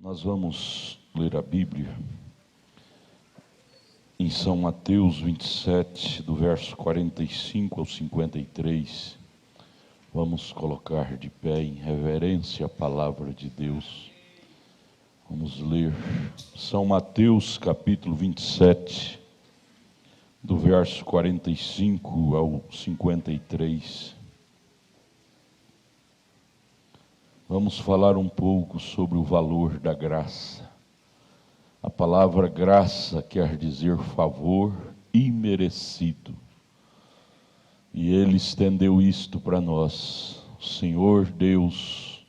Nós vamos ler a Bíblia em São Mateus 27, do verso 45 ao 53. Vamos colocar de pé em reverência a palavra de Deus. Vamos ler São Mateus capítulo 27, do verso 45 ao 53. Vamos falar um pouco sobre o valor da graça. A palavra graça quer dizer favor imerecido. E Ele estendeu isto para nós. O Senhor Deus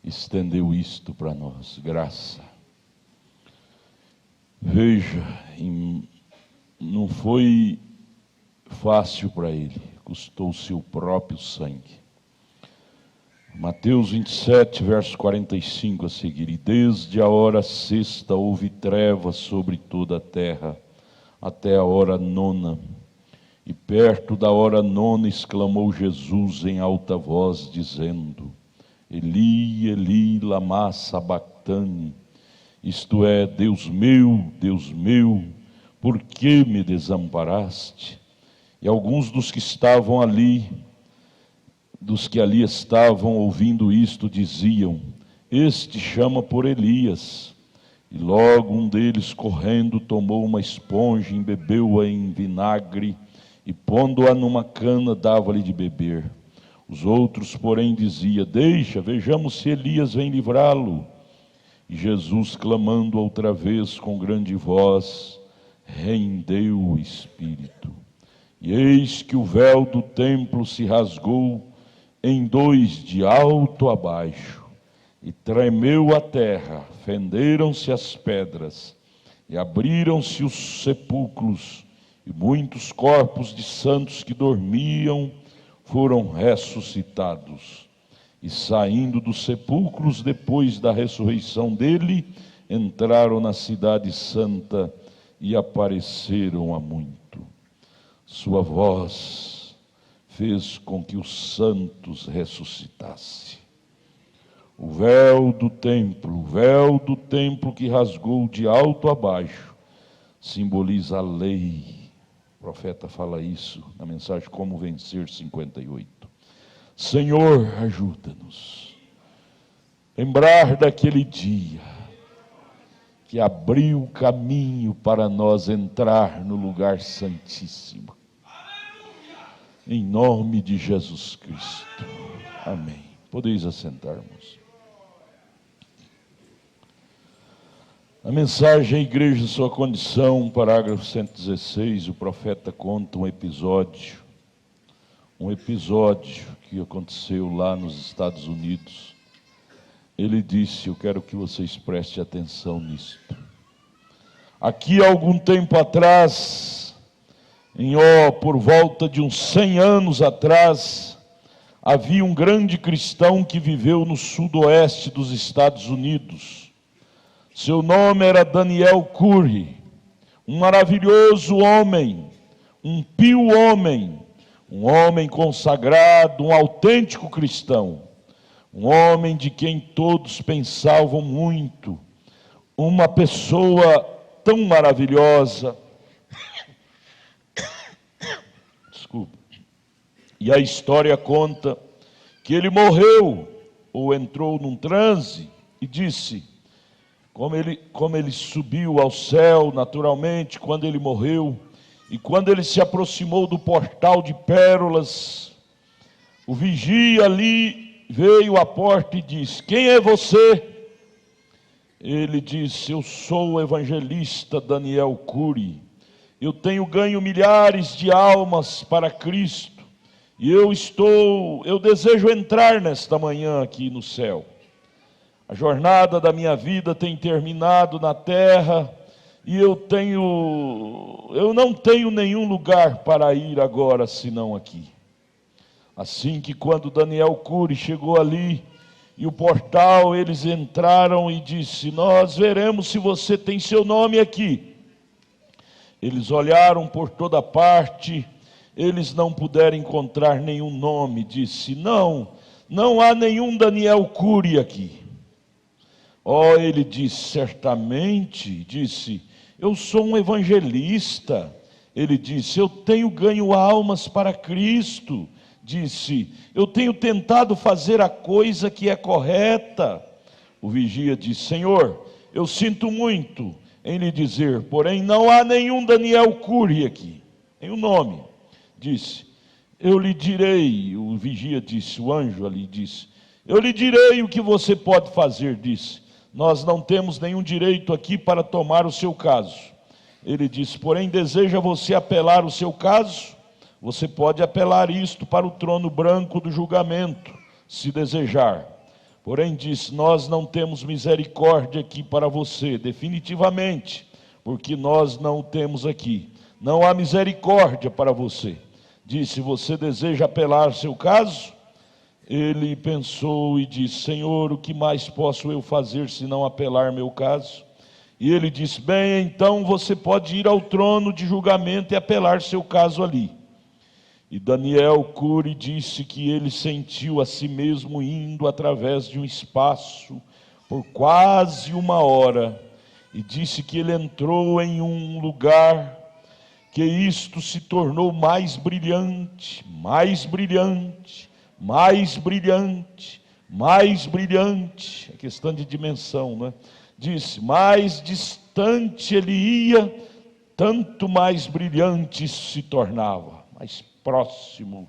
estendeu isto para nós, graça. Veja, não foi fácil para Ele, custou o seu próprio sangue. Mateus 27, verso 45 a seguir. E desde a hora sexta houve trevas sobre toda a terra, até a hora nona. E perto da hora nona exclamou Jesus em alta voz, dizendo: Eli, Eli, lama sabactani. Isto é, Deus meu, por que me desamparaste? E alguns dos que ali estavam ouvindo isto, diziam: Este chama por Elias. E logo um deles, correndo, tomou uma esponja, embebeu-a em vinagre, e pondo-a numa cana, dava-lhe de beber. Os outros, porém, diziam: Deixa, vejamos se Elias vem livrá-lo. E Jesus, clamando outra vez com grande voz, rendeu o espírito. E eis que o véu do templo se rasgou em dois, de alto a baixo, e tremeu a terra, fenderam-se as pedras, e abriram-se os sepulcros, e muitos corpos de santos que dormiam foram ressuscitados. E saindo dos sepulcros, depois da ressurreição dele, entraram na cidade santa e apareceram a muito. Sua voz fez com que os santos ressuscitassem. O véu do templo que rasgou de alto a baixo, simboliza a lei. O profeta fala isso na mensagem Como Vencer 58. Senhor, ajuda-nos. Lembrar daquele dia que abriu o caminho para nós entrar no lugar santíssimo. Em nome de Jesus Cristo. Amém. Podeis assentar-nos. A mensagem à igreja, sua condição, parágrafo 116, o profeta conta um episódio que aconteceu lá nos Estados Unidos. Ele disse: eu quero que vocês prestem atenção nisto. Aqui há algum tempo atrás, por volta de uns 100 anos atrás, havia um grande cristão que viveu no sudoeste dos Estados Unidos. Seu nome era Daniel Curry, um maravilhoso homem, um pio homem, um homem consagrado, um autêntico cristão, um homem de quem todos pensavam muito, uma pessoa tão maravilhosa. E a história conta que ele morreu, ou entrou num transe, e disse, como ele subiu ao céu naturalmente, quando ele morreu, e quando ele se aproximou do portal de pérolas, o vigia ali veio à porta e disse: quem é você? Ele disse: eu sou o evangelista Daniel Curry. Eu tenho ganho milhares de almas para Cristo. E eu desejo entrar nesta manhã aqui no céu. A jornada da minha vida tem terminado na terra e eu não tenho nenhum lugar para ir agora senão aqui. Assim que quando Daniel Curry chegou ali e o portal, eles entraram e disse: nós veremos se você tem seu nome aqui. Eles olharam por toda parte. Eles não puderam encontrar nenhum nome. Disse: não há nenhum Daniel Curry aqui. Oh, ele disse, certamente, disse, eu sou um evangelista. Ele disse, eu tenho ganho almas para Cristo. Disse, eu tenho tentado fazer a coisa que é correta. O vigia disse, Senhor, eu sinto muito em lhe dizer, porém não há nenhum Daniel Cury aqui, nenhum nome. Disse, eu lhe direi, o vigia disse, o anjo ali disse, eu lhe direi o que você pode fazer. Disse, nós não temos nenhum direito aqui para tomar o seu caso. Ele disse, porém deseja você apelar o seu caso? Você pode apelar isto para o trono branco do julgamento, se desejar. Porém disse, nós não temos misericórdia aqui para você, definitivamente, porque nós não o temos aqui. Não há misericórdia para você. Disse, você deseja apelar seu caso? Ele pensou e disse, Senhor, o que mais posso eu fazer se não apelar meu caso? E ele disse, bem, então você pode ir ao trono de julgamento e apelar seu caso ali. E Daniel Cury disse que ele sentiu a si mesmo indo através de um espaço por quase 1 hora. E disse que ele entrou em um lugar que isto se tornou mais brilhante, mais brilhante, mais brilhante, mais brilhante. É questão de dimensão, né? Disse, mais distante ele ia, tanto mais brilhante se tornava, mais próximo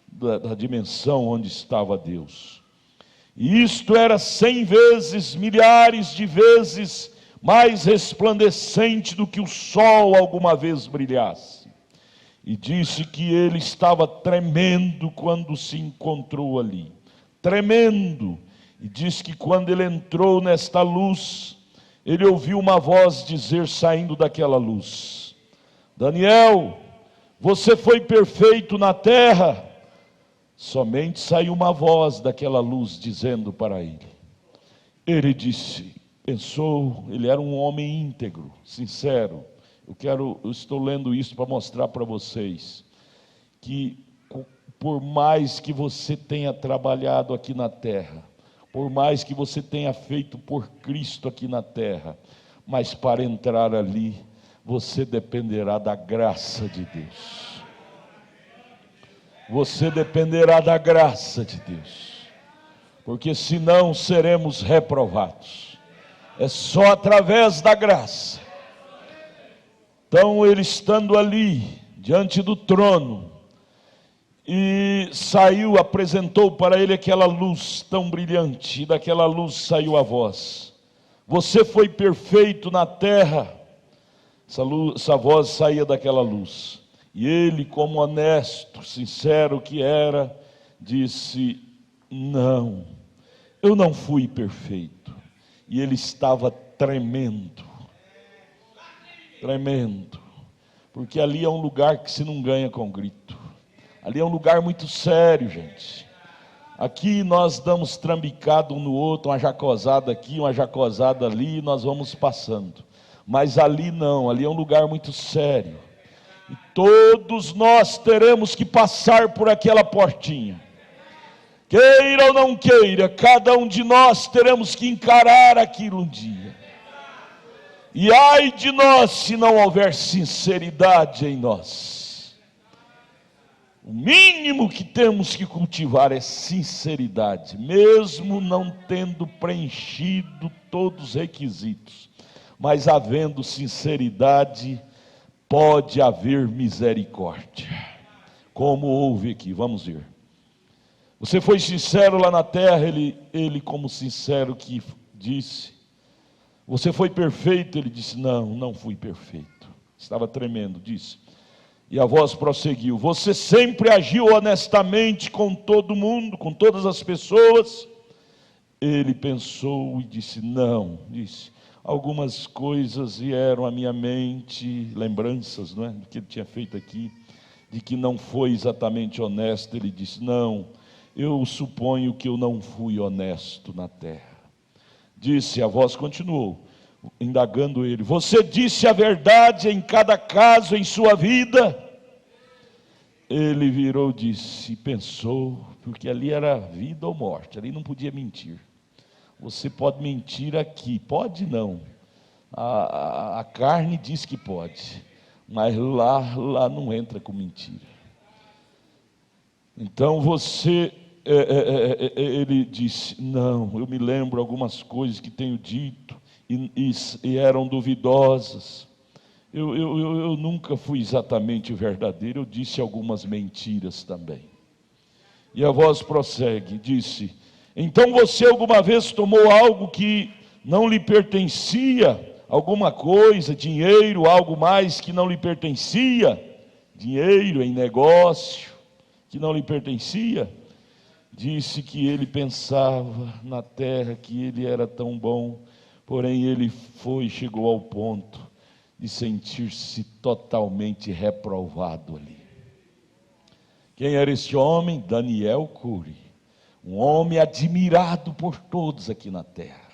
da dimensão onde estava Deus. E isto era 100 vezes, milhares de vezes mais resplandecente do que o sol alguma vez brilhasse. E disse que ele estava tremendo quando se encontrou ali, tremendo. E disse que quando ele entrou nesta luz, ele ouviu uma voz dizer, saindo daquela luz, Daniel, você foi perfeito na terra. Somente saiu uma voz daquela luz dizendo para ele. Ele disse, pensou, ele era um homem íntegro, sincero. Eu estou lendo isso para mostrar para vocês que por mais que você tenha trabalhado aqui na terra, por mais que você tenha feito por Cristo aqui na terra, mas para entrar ali, você dependerá da graça de Deus. Você dependerá da graça de Deus, porque senão seremos reprovados. É só através da graça. Então ele estando ali, diante do trono, e saiu, apresentou para ele aquela luz tão brilhante, e daquela luz saiu a voz, você foi perfeito na terra. Essa voz saía daquela luz, e ele, como honesto, sincero que era, disse, não, eu não fui perfeito. E ele estava tremendo, porque ali é um lugar que se não ganha com grito, ali é um lugar muito sério, gente. Aqui nós damos trambicado um no outro, uma jacosada aqui, uma jacosada ali, e nós vamos passando. Mas ali não, ali é um lugar muito sério. E todos nós teremos que passar por aquela portinha. Queira ou não queira, cada um de nós teremos que encarar aquilo um dia. E ai de nós se não houver sinceridade em nós. O mínimo que temos que cultivar é sinceridade, mesmo não tendo preenchido todos os requisitos. Mas havendo sinceridade, pode haver misericórdia, como houve aqui. Vamos ver. Você foi sincero lá na terra, ele como sincero que disse. Você foi perfeito, ele disse, não fui perfeito. Estava tremendo, disse. E a voz prosseguiu, você sempre agiu honestamente com todo mundo, com todas as pessoas? Ele pensou e disse, não, disse. Algumas coisas vieram à minha mente, lembranças, não é, do que ele tinha feito aqui, de que não foi exatamente honesto. Ele disse, não, eu suponho que eu não fui honesto na terra. Disse, a voz continuou, indagando ele, você disse a verdade em cada caso em sua vida? Ele virou, disse, pensou, porque ali era vida ou morte, ali não podia mentir. Você pode mentir aqui, pode não. A carne diz que pode, mas lá não entra com mentira. Então ele disse, não, eu me lembro algumas coisas que tenho dito e eram duvidosas. Eu nunca fui exatamente verdadeiro, eu disse algumas mentiras também. E a voz prossegue, disse, então você alguma vez tomou algo que não lhe pertencia, alguma coisa, dinheiro, algo mais que não lhe pertencia, dinheiro em negócio que não lhe pertencia? Disse que ele pensava na terra que ele era tão bom, porém ele chegou ao ponto de sentir-se totalmente reprovado ali. Quem era esse homem? Daniel Cury, um homem admirado por todos aqui na terra,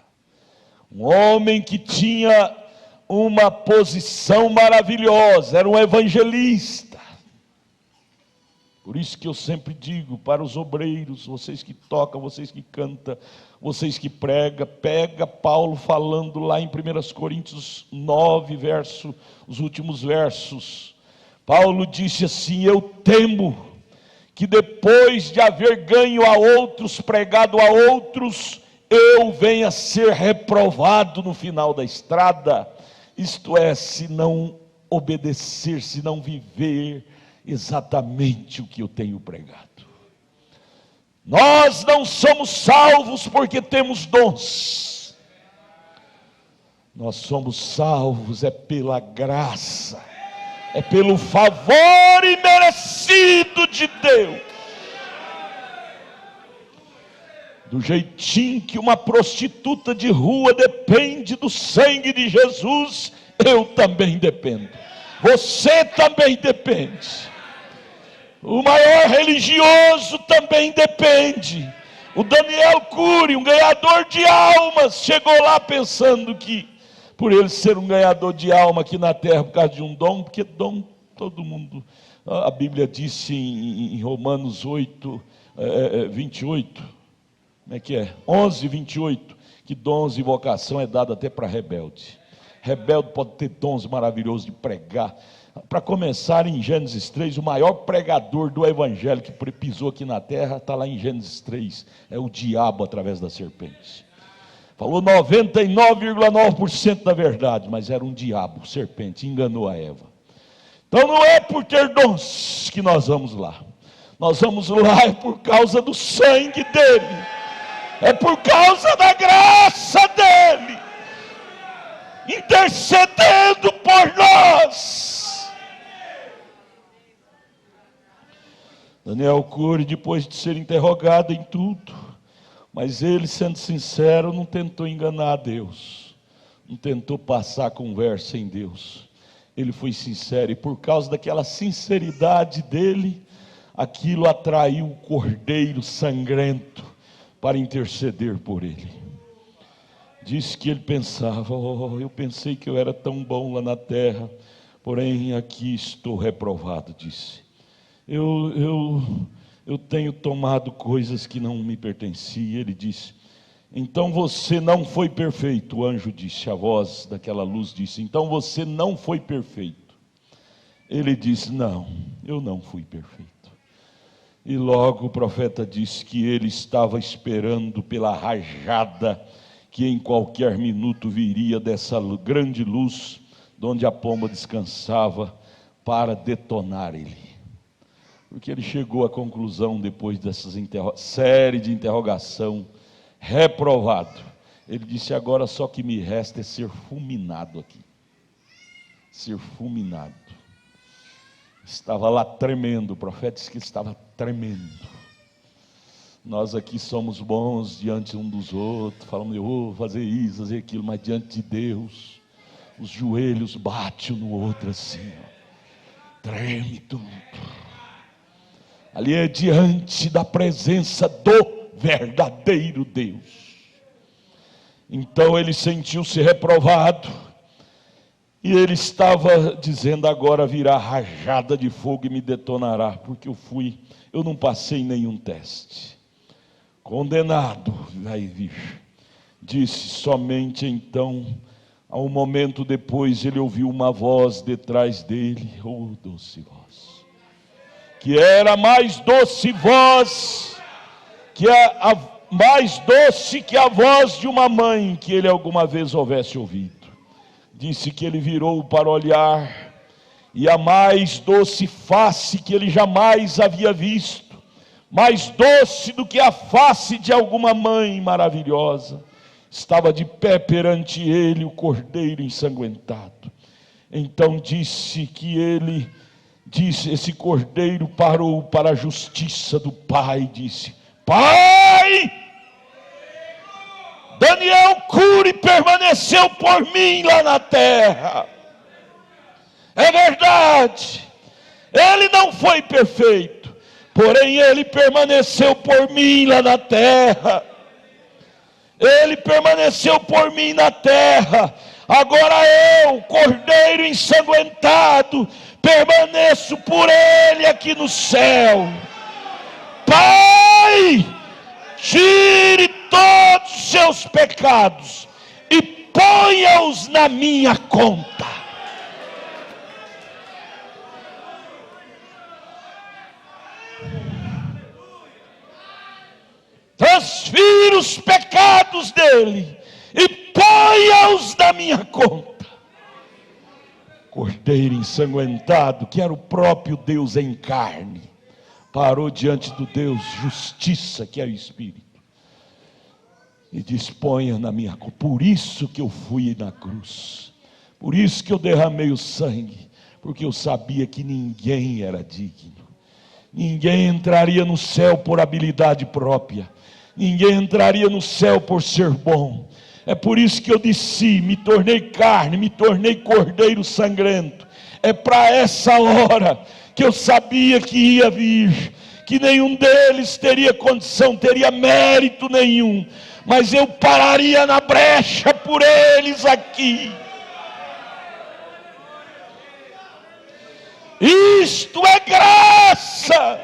um homem que tinha uma posição maravilhosa, era um evangelista. Por isso que eu sempre digo para os obreiros, vocês que tocam, vocês que cantam, vocês que pregam, pega Paulo falando lá em 1 Coríntios 9, os últimos versos. Paulo disse assim, eu temo que depois de haver ganho a outros, pregado a outros, eu venha a ser reprovado no final da estrada. Isto é, se não obedecer, se não viver exatamente o que eu tenho pregado. Nós não somos salvos porque temos dons. Nós somos salvos pela graça, pelo favor imerecido de Deus. Do jeitinho que uma prostituta de rua depende do sangue de Jesus, eu também dependo. Você também depende. O maior religioso também depende. O Daniel Cury, um ganhador de almas, chegou lá pensando que, por ele ser um ganhador de alma aqui na terra, por causa de um dom, porque dom todo mundo, a Bíblia disse em Romanos 8, 28, como é que é? 11, 28, que dons e vocação é dado até para rebelde. Rebelde pode ter dons maravilhosos de pregar. Para começar, em Gênesis 3, o maior pregador do evangelho que pisou aqui na terra, está lá em Gênesis 3, é o diabo através da serpente. Falou 99,9% da verdade, mas era um diabo, serpente, enganou a Eva. Então não é por ter dons que nós vamos lá. Nós vamos lá por causa do sangue dele. É por causa da graça dele. Intercedendo por nós. Daniel Cury, depois de ser interrogado em tudo, mas ele, sendo sincero, não tentou enganar a Deus, não tentou passar conversa em Deus. Ele foi sincero, e por causa daquela sinceridade dele, aquilo atraiu o cordeiro sangrento para interceder por ele. Disse que ele pensava, eu pensei que eu era tão bom lá na terra, porém aqui estou reprovado, disse. Eu tenho tomado coisas que não me pertenciam. Ele disse, então você não foi perfeito. O anjo disse, a voz daquela luz disse, então você não foi perfeito. Ele disse, não, eu não fui perfeito. E logo o profeta disse que ele estava esperando pela rajada que em qualquer minuto viria dessa grande luz, de onde a pomba descansava, para detonar ele. Porque ele chegou à conclusão, depois dessas série de interrogação, reprovado. Ele disse, agora só que me resta é ser fulminado aqui. Ser fulminado. Estava lá tremendo, o profeta disse que estava tremendo. Nós aqui somos bons diante um dos outros, falamos, eu vou fazer isso, fazer aquilo, mas diante de Deus, os joelhos batem um no outro assim, treme tudo. Ali é diante da presença do verdadeiro Deus. Então ele sentiu-se reprovado, e ele estava dizendo, agora virá rajada de fogo e me detonará, porque eu não passei nenhum teste. Condenado vai vir Disse: somente então, a um momento depois, ele ouviu uma voz detrás dele, oh doce voz, que era mais doce voz, que a mais doce que a voz de uma mãe que ele alguma vez houvesse ouvido. Disse que ele virou para olhar, e a mais doce face que ele jamais havia visto, mais doce do que a face de alguma mãe maravilhosa, estava de pé perante ele, o cordeiro ensanguentado. Então disse que esse cordeiro parou para a justiça do Pai, disse: Pai, Daniel Cury permaneceu por mim lá na terra. É verdade, ele não foi perfeito, porém ele permaneceu por mim lá na terra. Ele permaneceu por mim na terra. Agora eu, cordeiro ensanguentado, permaneço por ele aqui no céu. Pai, tire todos os seus pecados e ponha-os na minha conta. Transfira os pecados dele e ponha-os na minha conta. Cordeiro ensanguentado, que era o próprio Deus em carne, parou diante do Deus justiça, que é o Espírito, e diz: ponha na minha conta. Por isso que eu fui na cruz, por isso que eu derramei o sangue, porque eu sabia que ninguém era digno, ninguém entraria no céu por habilidade própria, ninguém entraria no céu por ser bom. É por isso que eu desci, me tornei carne, me tornei cordeiro sangrento. É para essa hora que eu sabia que ia vir, que nenhum deles teria condição, teria mérito nenhum, mas eu pararia na brecha por eles aqui. Isto é graça,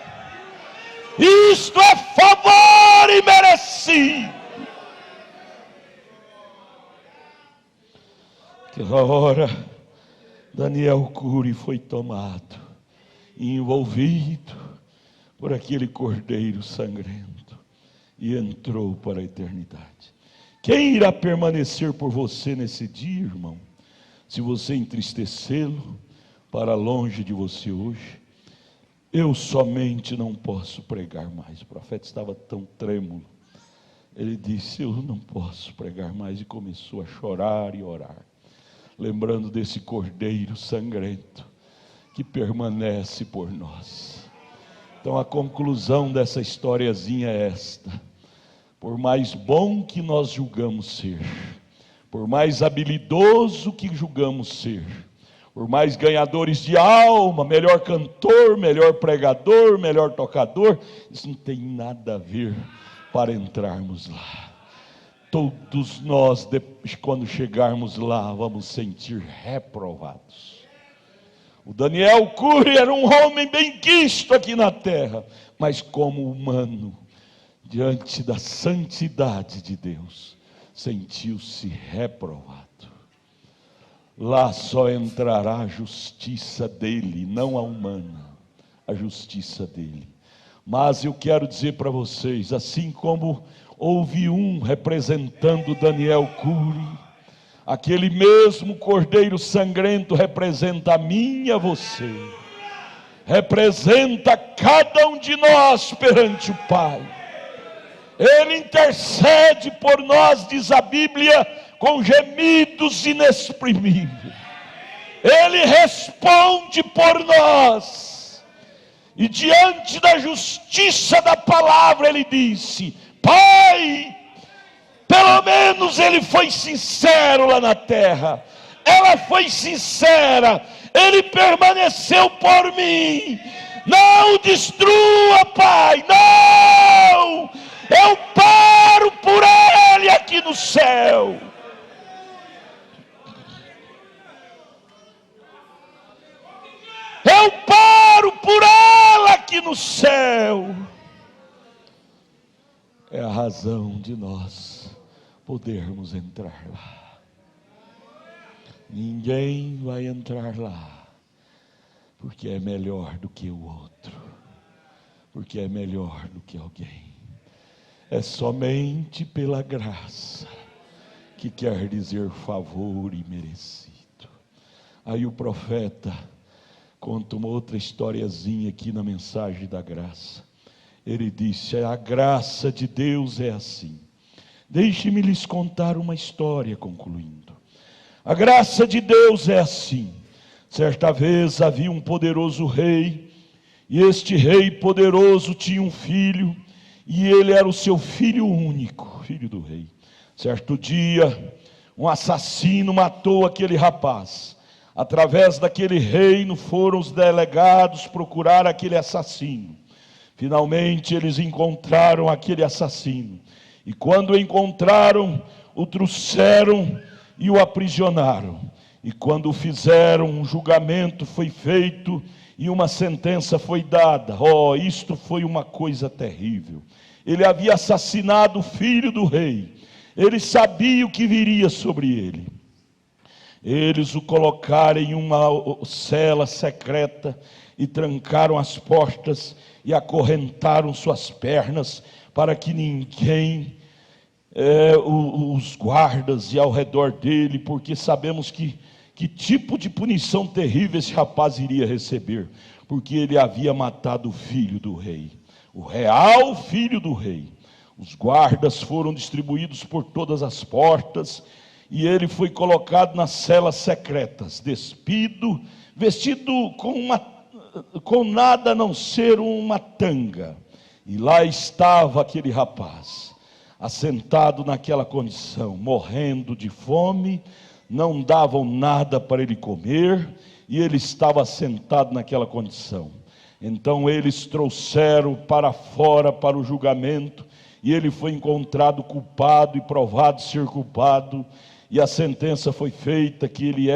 isto é favor imerecido. Aquela hora, Daniel Cury foi tomado, envolvido por aquele cordeiro sangrento, e entrou para a eternidade. Quem irá permanecer por você nesse dia, irmão? Se você entristecê-lo para longe de você hoje? Eu somente não posso pregar mais. O profeta estava tão trêmulo, ele disse: eu não posso pregar mais, e começou a chorar e orar, lembrando desse cordeiro sangrento que permanece por nós. Então a conclusão dessa historiazinha é esta: por mais bom que nós julgamos ser, por mais habilidoso que julgamos ser, por mais ganhadores de alma, melhor cantor, melhor pregador, melhor tocador, isso não tem nada a ver para entrarmos lá. Todos nós, quando chegarmos lá, vamos sentir reprovados. O Daniel Cury era um homem bem quisto aqui na terra, mas como humano, diante da santidade de Deus, sentiu-se reprovado. Lá só entrará a justiça dele, não a humana, a justiça dele. Mas eu quero dizer para vocês, assim como houve um representando Daniel Cury, aquele mesmo cordeiro sangrento representa a mim e a você, representa cada um de nós perante o Pai. Ele intercede por nós, diz a Bíblia, com gemidos inexprimíveis. Ele responde por nós, e diante da justiça da palavra ele disse: Pai, pelo menos ele foi sincero lá na terra, ela foi sincera, ele permaneceu por mim. Não destrua, Pai, não, eu paro por ele aqui no céu. Eu paro por ela aqui no céu. É a razão de nós podermos entrar lá. Ninguém vai entrar lá, porque é melhor do que o outro, porque é melhor do que alguém. É somente pela graça, que quer dizer favor e merecido. Aí o profeta conta uma outra historiazinha aqui na mensagem da graça. Ele disse: a graça de Deus é assim. Deixe-me lhes contar uma história, concluindo. A graça de Deus é assim. Certa vez havia um poderoso rei, e este rei poderoso tinha um filho, e ele era o seu filho único, filho do rei. Certo dia, um assassino matou aquele rapaz. Através daquele reino foram os delegados procurar aquele assassino. Finalmente eles encontraram aquele assassino. E quando o encontraram, o trouxeram e o aprisionaram. E quando o fizeram, um julgamento foi feito e uma sentença foi dada. Oh, isto foi uma coisa terrível. Ele havia assassinado o filho do rei. Ele sabia o que viria sobre ele. Eles o colocaram em uma cela secreta e trancaram as portas e acorrentaram suas pernas para que ninguém, os guardas e ao redor dele, porque sabemos que tipo de punição terrível esse rapaz iria receber, porque ele havia matado o filho do rei, o real filho do rei. Os guardas foram distribuídos por todas as portas, e ele foi colocado nas celas secretas, despido, vestido com nada a não ser uma tanga. E lá estava aquele rapaz, assentado naquela condição, morrendo de fome, não davam nada para ele comer, e ele estava sentado naquela condição. Então eles trouxeram para fora para o julgamento, e ele foi encontrado culpado e provado ser culpado, e a sentença foi feita que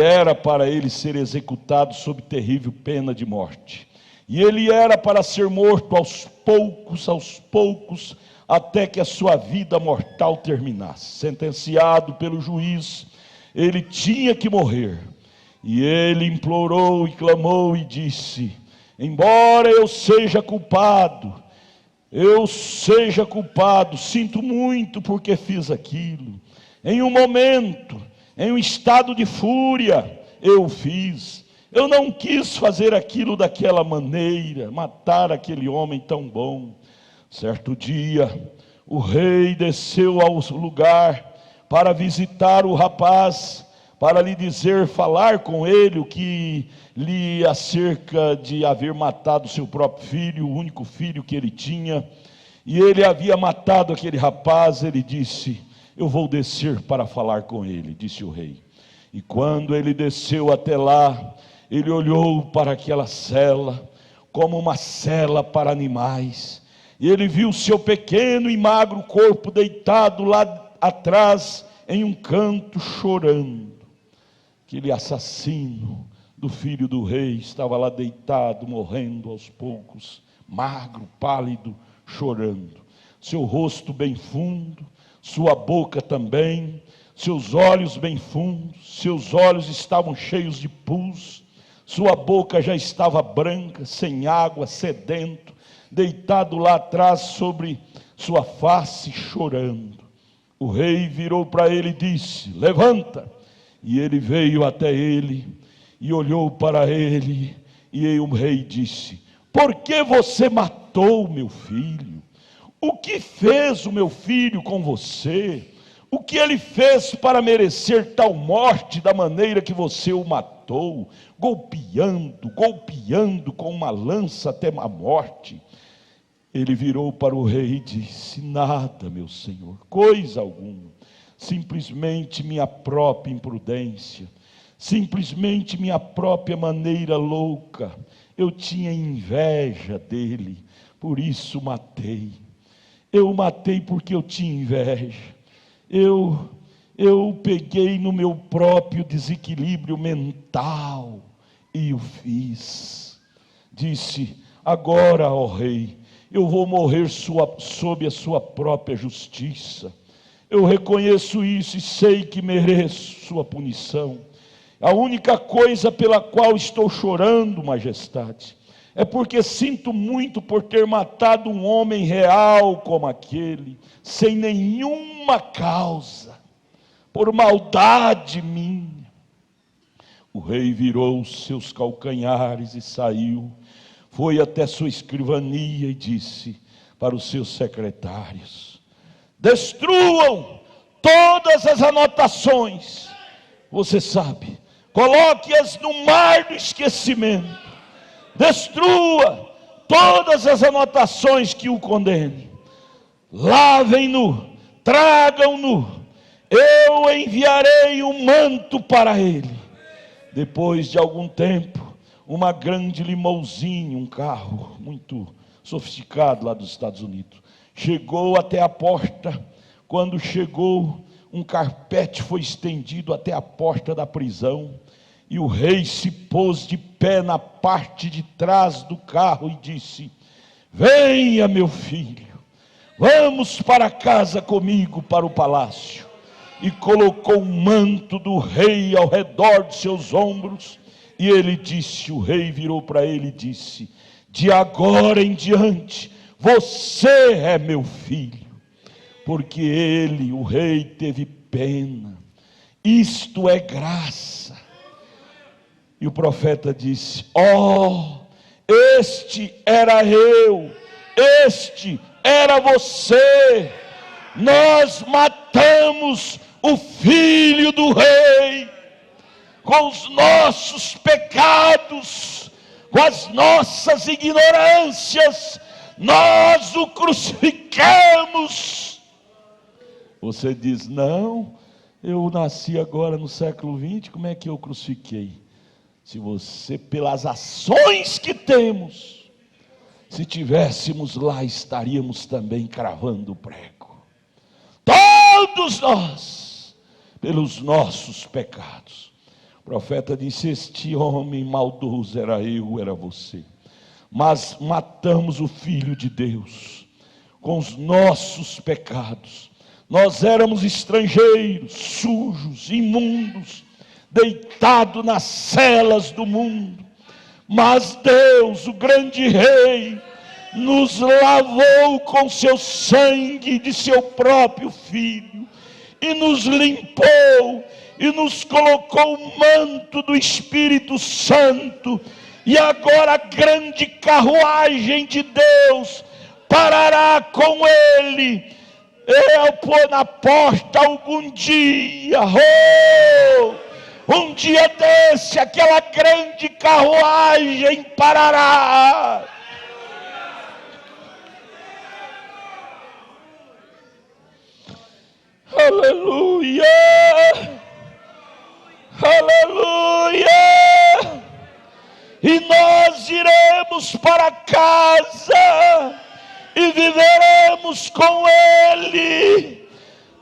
era para ele ser executado sob terrível pena de morte. E ele era para ser morto aos poucos, até que a sua vida mortal terminasse. Sentenciado pelo juiz, ele tinha que morrer. E ele implorou e clamou e disse: embora eu seja culpado, sinto muito porque fiz aquilo. Em um momento, em um estado de fúria, eu fiz. Eu não quis fazer aquilo daquela maneira, matar aquele homem tão bom. Certo dia, o rei desceu ao lugar para visitar o rapaz, para lhe falar com ele o que lhe acerca de haver matado seu próprio filho, o único filho que ele tinha. E ele havia matado aquele rapaz. Ele disse: eu vou descer para falar com ele, disse o rei. E quando ele desceu até lá, ele olhou para aquela cela, como uma cela para animais, e ele viu seu pequeno e magro corpo deitado lá atrás, em um canto, chorando. Aquele assassino do filho do rei estava lá deitado, morrendo aos poucos, magro, pálido, chorando. Seu rosto bem fundo, sua boca também, seus olhos bem fundos, seus olhos estavam cheios de pus, sua boca já estava branca, sem água, sedento, deitado lá atrás sobre sua face, chorando. O rei virou para ele e disse: levanta. E ele veio até ele e olhou para ele, e o rei disse: por que você matou meu filho? O que fez o meu filho com você? O que ele fez para merecer tal morte da maneira que você o matou, golpeando com uma lança até a morte? Ele virou para o rei e disse: nada, meu senhor, coisa alguma, simplesmente minha própria imprudência, simplesmente minha própria maneira louca. Eu tinha inveja dele, por isso matei. Eu matei porque eu tinha inveja. Eu peguei no meu próprio desequilíbrio mental e o fiz. Disse: agora, ó rei, eu vou morrer sob a sua própria justiça. Eu reconheço isso e sei que mereço sua punição. A única coisa pela qual estou chorando, majestade, é porque sinto muito por ter matado um homem real como aquele, sem nenhuma causa, por maldade minha. O rei virou os seus calcanhares e saiu, foi até sua escrivania e disse para os seus secretários: destruam todas as anotações, você sabe, coloque-as no mar do esquecimento, destrua todas as anotações que o condenem, lavem-no, tragam-no, eu enviarei um manto para ele. Depois de algum tempo, uma grande limousine, um carro muito sofisticado lá dos Estados Unidos, chegou até a porta. Quando chegou, um carpete foi estendido até a porta da prisão, e o rei se pôs de pé na parte de trás do carro e disse: venha, meu filho, vamos para casa comigo, para o palácio. E colocou um manto do rei ao redor de seus ombros, e ele disse, o rei virou para ele e disse: de agora em diante, você é meu filho. Porque ele, o rei, teve pena. Isto é graça. E o profeta disse: oh, este era eu, este era você. Nós matamos o filho do rei com os nossos pecados, com as nossas ignorâncias, nós o crucificamos. Você diz: não, eu nasci agora no século 20, como é que eu crucifiquei? Se você, pelas ações que temos, se tivéssemos lá, estaríamos também cravando o prego. Todos nós, pelos nossos pecados. O profeta disse: este homem maldoso era eu, era você. Mas matamos o Filho de Deus com os nossos pecados. Nós éramos estrangeiros, sujos, imundos, deitados nas celas do mundo. Mas Deus, o grande Rei, nos lavou com seu sangue de seu próprio Filho, e nos limpou, e nos colocou o manto do Espírito Santo. E agora a grande carruagem de Deus parará com ele. Eu pôr na porta algum dia, um dia desse, aquela grande carruagem parará. Aleluia, aleluia. E nós iremos para casa e viveremos com ele.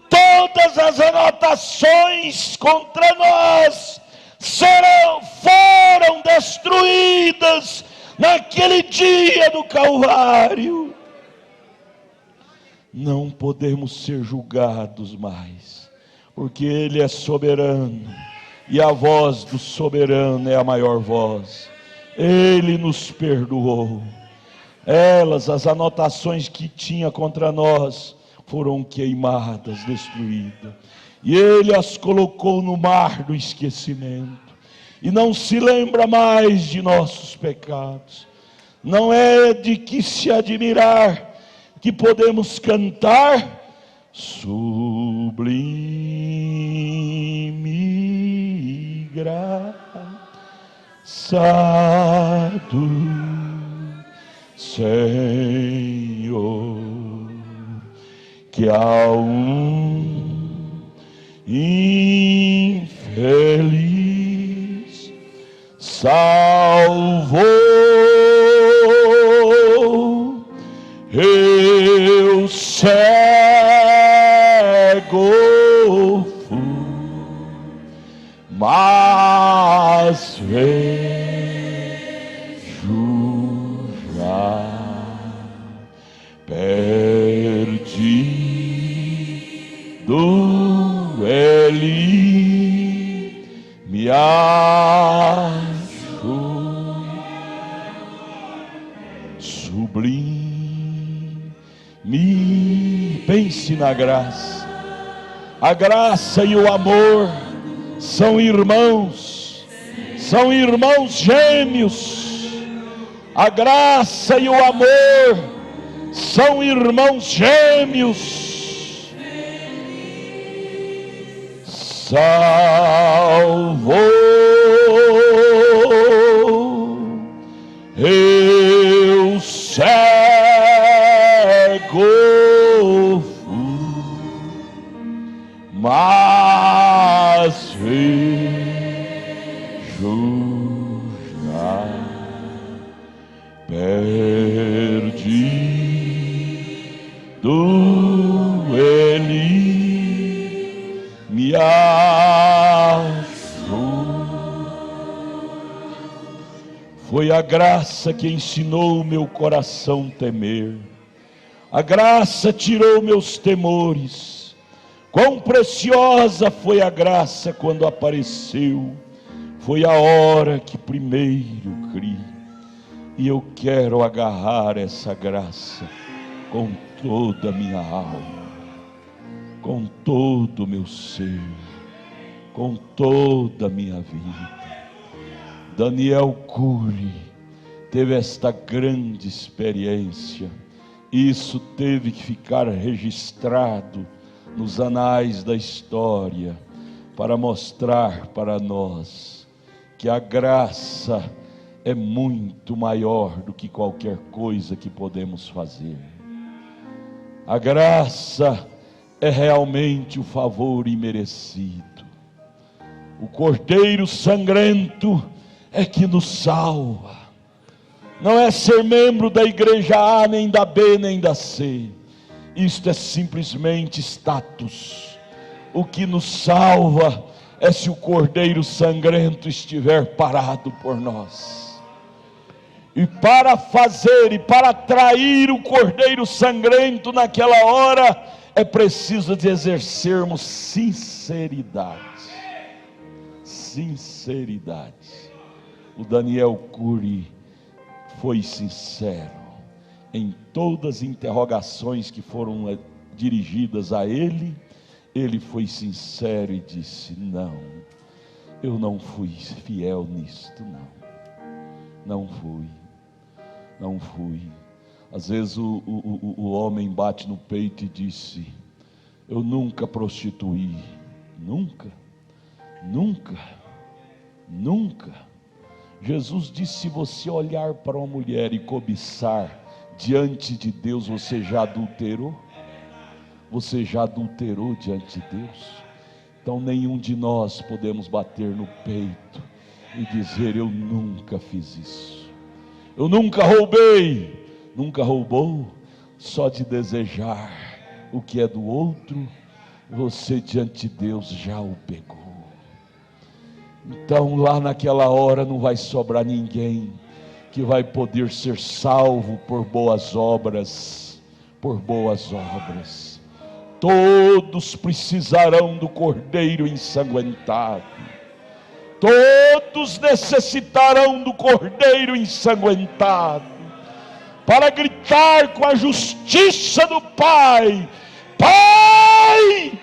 Todas as anotações contra nós foram destruídas naquele dia do Calvário. Não podemos ser julgados mais, porque ele é soberano, e a voz do soberano é a maior voz. Ele nos perdoou. As anotações que tinha contra nós foram queimadas, destruídas, e ele as colocou no mar do esquecimento, e não se lembra mais de nossos pecados. Não é de que se admirar que podemos cantar: sublime graça do Senhor, que a infeliz salvou. Eu cego fui, mas vejo já perdido me acho sublime. Pense na graça. A graça e o amor são irmãos gêmeos. A graça e o amor são irmãos gêmeos. Salvou, eu cego fui, mas vejo já, perdido ele me achou. Foi a graça que ensinou o meu coração temer. A graça tirou meus temores. Quão preciosa foi a graça quando apareceu. Foi a hora que primeiro criei. E eu quero agarrar essa graça com toda a minha alma, com todo o meu ser, com toda a minha vida. Daniel Cury teve esta grande experiência. Isso teve que ficar registrado nos anais da história, para mostrar para nós que a graça é muito maior do que qualquer coisa que podemos fazer. A graça é realmente o favor imerecido. O Cordeiro sangrento é que nos salva. Não é ser membro da igreja A, nem da B, nem da C. Isto é simplesmente status. O que nos salva é se o Cordeiro sangrento estiver parado por nós. E para fazer e para atrair o Cordeiro sangrento naquela hora, é preciso de exercermos sinceridade. Sinceridade. O Daniel Cury foi sincero em todas as interrogações que foram dirigidas a ele. Ele foi sincero e disse: não, eu não fui fiel nisto, não fui. Às vezes o homem bate no peito e disse: eu nunca prostituí, nunca. Jesus disse: se você olhar para uma mulher e cobiçar, diante de Deus você já adulterou? Você já adulterou diante de Deus? Então nenhum de nós podemos bater no peito e dizer: eu nunca fiz isso, eu nunca roubei. Nunca roubou? Só de desejar o que é do outro, você diante de Deus já o pegou. Então lá naquela hora não vai sobrar ninguém que vai poder ser salvo por boas obras, Todos precisarão do Cordeiro ensanguentado. Todos necessitarão do Cordeiro ensanguentado, para gritar com a justiça do Pai: Pai,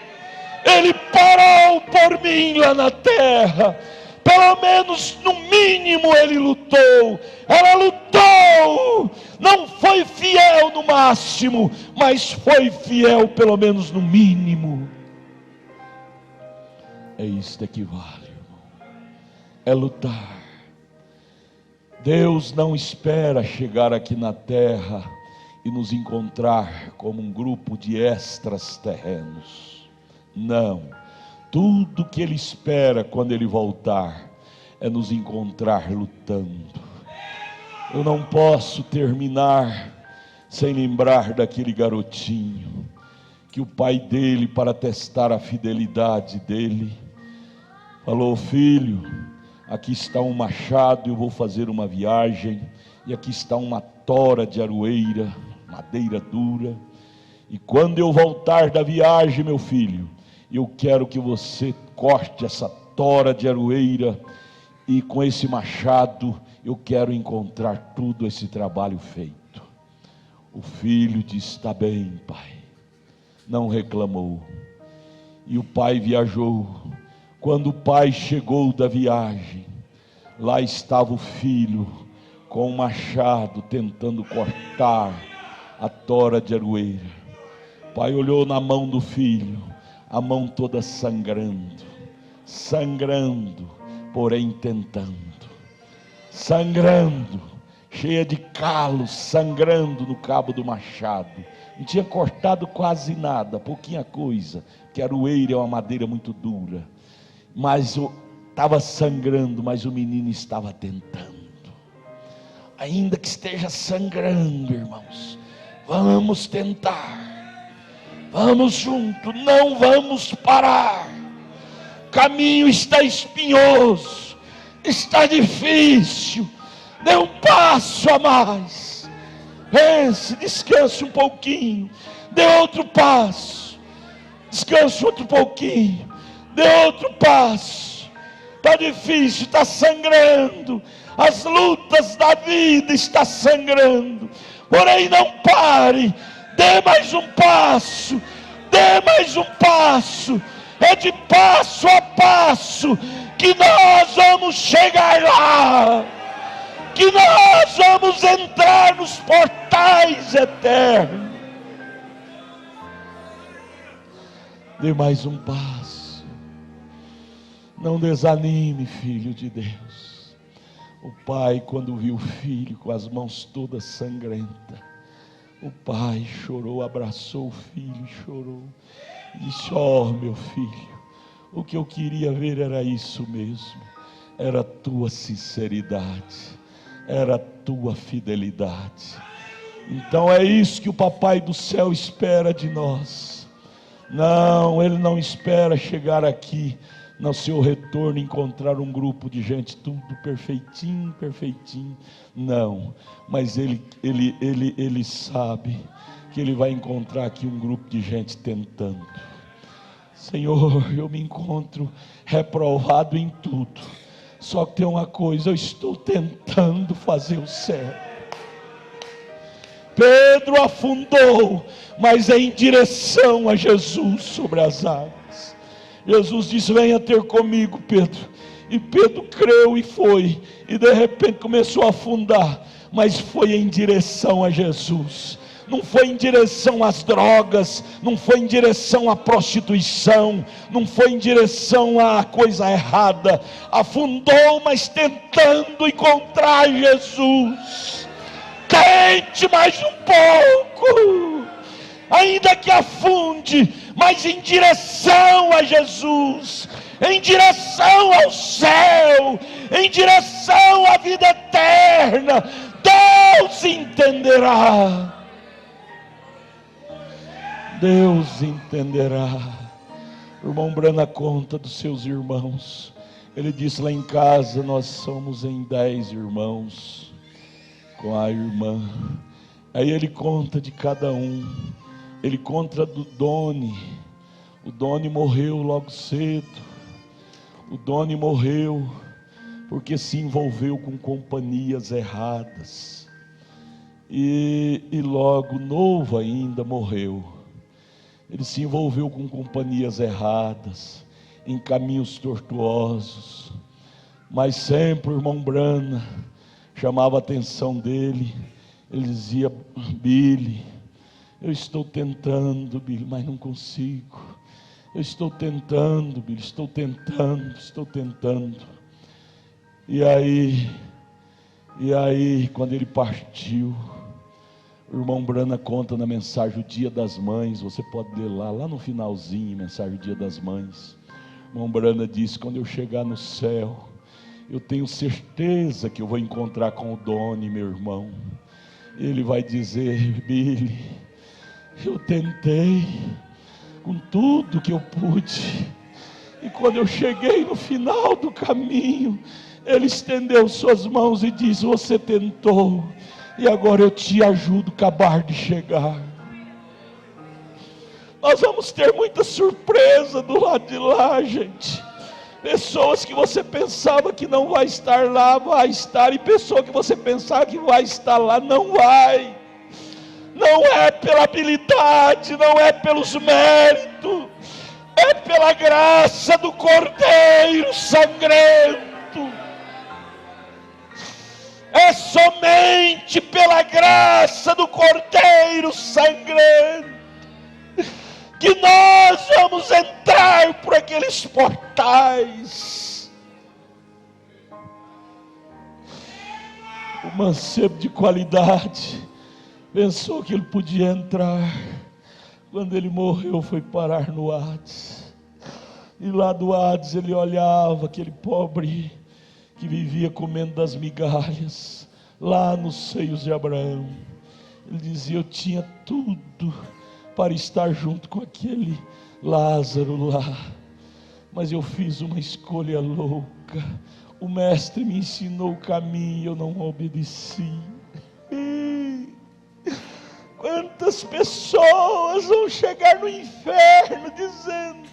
Ele parou por mim lá na terra. Pelo menos no mínimo Ele lutou. Ela lutou. Não foi fiel no máximo, mas foi fiel pelo menos no mínimo. É isto que vale, irmão. É lutar. Deus não espera chegar aqui na terra e nos encontrar como um grupo de extras terrenos. Não. Tudo que Ele espera quando Ele voltar é nos encontrar lutando. Eu não posso terminar sem lembrar daquele garotinho que o pai dele, para testar a fidelidade dele, falou: filho, aqui está um machado, eu vou fazer uma viagem, e aqui está uma tora de aroeira, madeira dura, e quando eu voltar da viagem, meu filho, eu quero que você corte essa tora de aroeira, e com esse machado eu quero encontrar tudo esse trabalho feito. O filho disse: está bem, pai. Não reclamou. E o pai viajou. Quando o pai chegou da viagem, lá estava o filho com o machado tentando cortar a tora de aroeira. O pai olhou na mão do filho, a mão toda sangrando, porém tentando, sangrando, cheia de calos, sangrando no cabo do machado. Não tinha cortado quase nada, pouquinha coisa, que a aroeira é uma madeira muito dura, mas estava sangrando, mas o menino estava tentando. Ainda que esteja sangrando, irmãos, vamos tentar, vamos junto, não vamos parar. O caminho está espinhoso, está difícil, dê um passo a mais. Pense, descanse um pouquinho, dê outro passo, descanse outro pouquinho, dê outro passo. Está difícil, está sangrando, as lutas da vida estão sangrando, porém não pare, dê mais um passo, dê mais um passo. É de passo a passo que nós vamos chegar lá, que nós vamos entrar nos portais eternos. Dê mais um passo. Não desanime, filho de Deus. O pai, quando viu o filho com as mãos todas sangrentas, o pai chorou, abraçou o filho e chorou. E disse: ó, meu filho, o que eu queria ver era isso mesmo, era a tua sinceridade, era a tua fidelidade. Então é isso que o papai do céu espera de nós. Não, ele não espera chegar aqui no seu retorno encontrar um grupo de gente tudo perfeitinho, não, mas ele sabe que ele vai encontrar aqui um grupo de gente tentando. Senhor, eu me encontro reprovado em tudo, só que tem uma coisa, eu estou tentando fazer o certo. Pedro afundou, mas é em direção a Jesus sobre as águas. Jesus disse: venha ter comigo, Pedro. E Pedro creu e foi, e de repente começou a afundar, mas foi em direção a Jesus. Não foi em direção às drogas, não foi em direção à prostituição, não foi em direção à coisa errada. Afundou, mas tentando encontrar Jesus. Tente mais um pouco, ainda que afunde, mas em direção a Jesus, em direção ao céu, em direção à vida eterna. Deus entenderá. Deus entenderá. O irmão Brana conta dos seus irmãos. Ele disse: lá em casa nós somos em 10 irmãos, com a irmã. Aí ele conta de cada um. Ele conta do Doni. O Doni morreu logo cedo. O Doni morreu porque se envolveu com companhias erradas. E logo novo ainda morreu. Ele se envolveu com companhias erradas, em caminhos tortuosos. Mas sempre o irmão Brana chamava a atenção dele. Ele dizia: Billy, eu estou tentando, Billy, mas não consigo. Eu estou tentando, Billy, estou tentando. E aí, quando ele partiu, o irmão Brana conta na mensagem o Dia das Mães. Você pode ler lá no finalzinho, mensagem do Dia das Mães. O irmão Brana disse: quando eu chegar no céu, eu tenho certeza que eu vou encontrar com o Doni, meu irmão. Ele vai dizer: Billy, eu tentei com tudo que eu pude, e quando eu cheguei no final do caminho, ele estendeu suas mãos e disse: você tentou, e agora eu te ajudo a acabar de chegar. Nós vamos ter muita surpresa do lado de lá, gente. Pessoas que você pensava que não vai estar lá, vai estar. E pessoa que você pensava que vai estar lá, não vai. Não é pela habilidade, não é pelos méritos, é pela graça do Cordeiro sangrento. É somente pela graça do Cordeiro sangrento que nós vamos entrar por aqueles portais. O mancebo de qualidade pensou que ele podia entrar. Quando ele morreu, foi parar no Hades. E lá do Hades ele olhava aquele pobre que vivia comendo das migalhas, lá nos seios de Abraão. Ele dizia: eu tinha tudo para estar junto com aquele Lázaro lá, mas eu fiz uma escolha louca. O mestre me ensinou o caminho e eu não obedeci. Quantas pessoas vão chegar no inferno dizendo: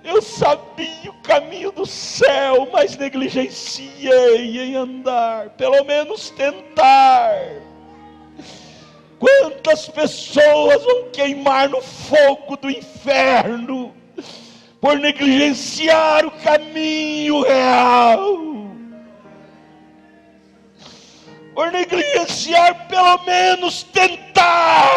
eu sabia o caminho do céu, mas negligenciei em andar, pelo menos tentar. Quantas pessoas vão queimar no fogo do inferno por negligenciar o caminho real, por negligenciar pelo menos tentar.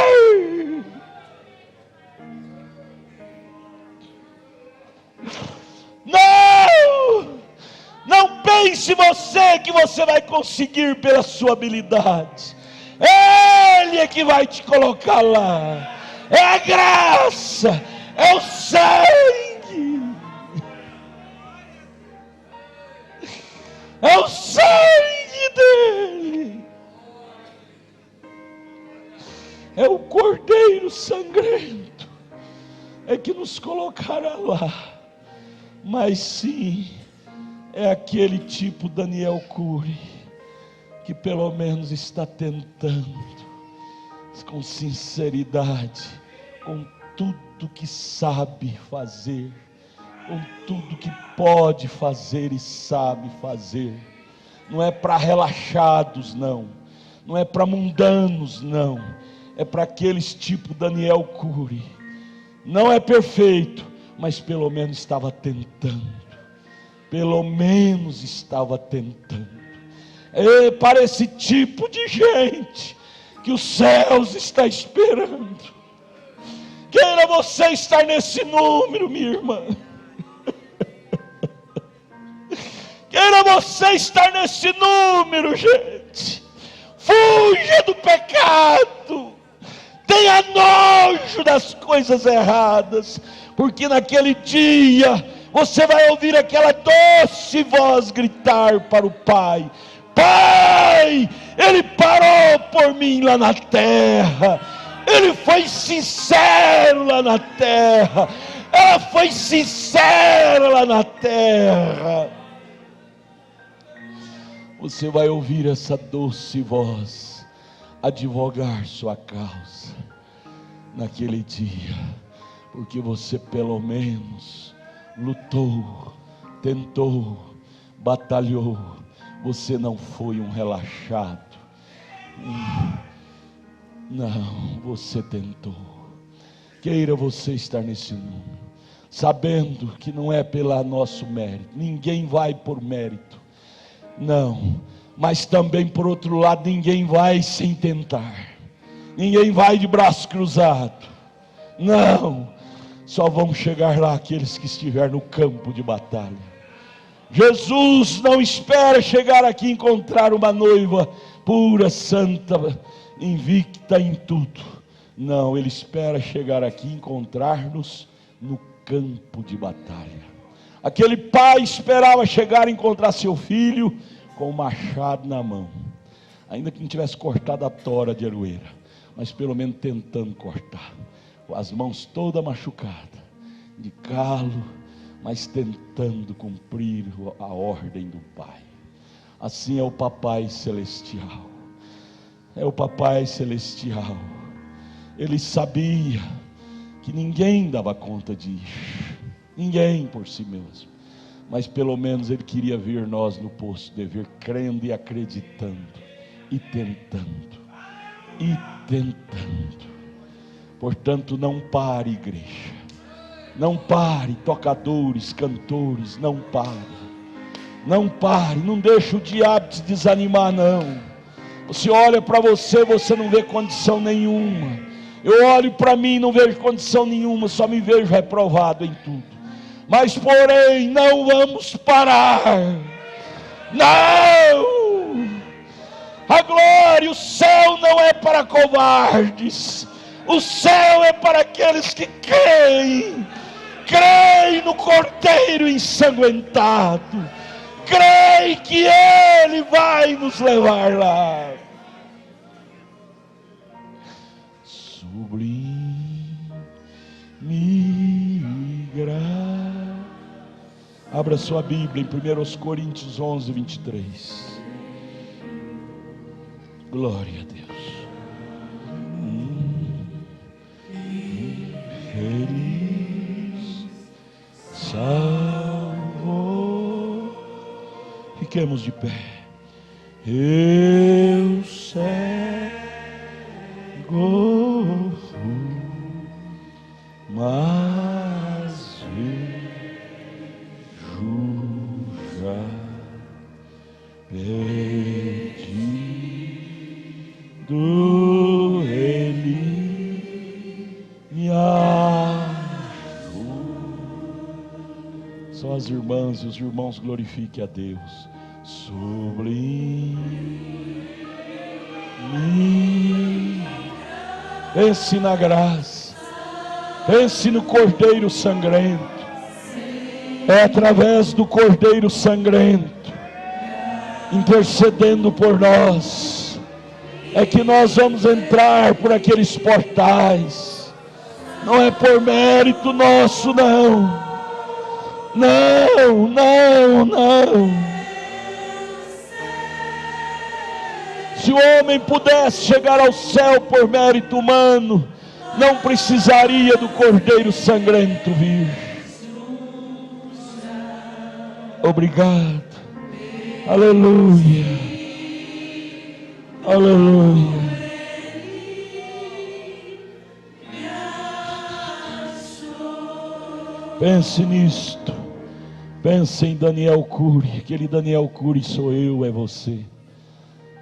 Não pense você que você vai conseguir pela sua habilidade. Ele é que vai te colocar lá. É a graça, é o sangue, é o sangue dele, é o Cordeiro sangrento, é que nos colocará lá. Mas sim, é aquele tipo Daniel Cury, que pelo menos está tentando, com sinceridade, com tudo que sabe fazer, com tudo que pode fazer e sabe fazer. Não é para relaxados, não é para mundanos, não, é para aqueles tipo Daniel Cury. Não é perfeito, mas pelo menos estava tentando, pelo menos estava tentando. É para esse tipo de gente que os céus está esperando. Queira você estar nesse número, minha irmã. Queira você estar nesse número, gente. Fuja do pecado. Tenha nojo das coisas erradas, porque naquele dia você vai ouvir aquela doce voz gritar para o Pai: Pai, Ele parou por mim lá na terra, Ele foi sincero lá na terra, ela foi sincera lá na terra. Você vai ouvir essa doce voz advogar sua causa naquele dia, porque você pelo menos lutou, tentou, batalhou. Você não foi um relaxado. Não, você tentou. Queira você estar nesse mundo, sabendo que não é pelo nosso mérito. Ninguém vai por mérito. Não, mas também por outro lado, ninguém vai sem tentar. Ninguém vai de braço cruzado. Não, só vão chegar lá aqueles que estiver no campo de batalha. Jesus não espera chegar aqui e encontrar uma noiva pura, santa, invicta em tudo. Não, Ele espera chegar aqui e encontrar-nos no campo de batalha. Aquele pai esperava chegar e encontrar seu filho com o machado na mão, ainda que não tivesse cortado a tora de aroeira, mas pelo menos tentando cortar, com as mãos todas machucadas, de calo, mas tentando cumprir a ordem do Pai. Assim é o Papai Celestial. É o Papai Celestial. Ele sabia que ninguém dava conta disso, ninguém por si mesmo, mas pelo menos Ele queria ver nós no posto de ver, crendo e acreditando, e tentando, e tentando. Portanto, não pare, igreja, não pare, tocadores, cantores, não pare, não pare, não deixe o diabo te desanimar, não. Você olha para você, você não vê condição nenhuma. Eu olho para mim, não vejo condição nenhuma, só me vejo reprovado em tudo. Mas porém, não vamos parar. Não! A glória, o céu não é para covardes. O céu é para aqueles que creem. Creem no Cordeiro ensanguentado. Creem que Ele vai nos levar lá. Sublime graça. Abra sua Bíblia em 1 Coríntios 11, 23. Glória a Deus. Feliz Salvador. Fiquemos de pé. Eu cego fui, mas vejo já. Perdido Ele me achou. Só as irmãs e os irmãos glorifiquem a Deus. Sublime. Pense na graça, pense no Cordeiro sangrento. É através do Cordeiro sangrento, intercedendo por nós, é que nós vamos entrar por aqueles portais. Não é por mérito nosso, não. Não, não, não. Se o homem pudesse chegar ao céu por mérito humano, não precisaria do Cordeiro sangrento vir. Obrigado. Aleluia. Aleluia. Pense nisto. Pense em Daniel Cury. Aquele Daniel Cury sou eu, é você.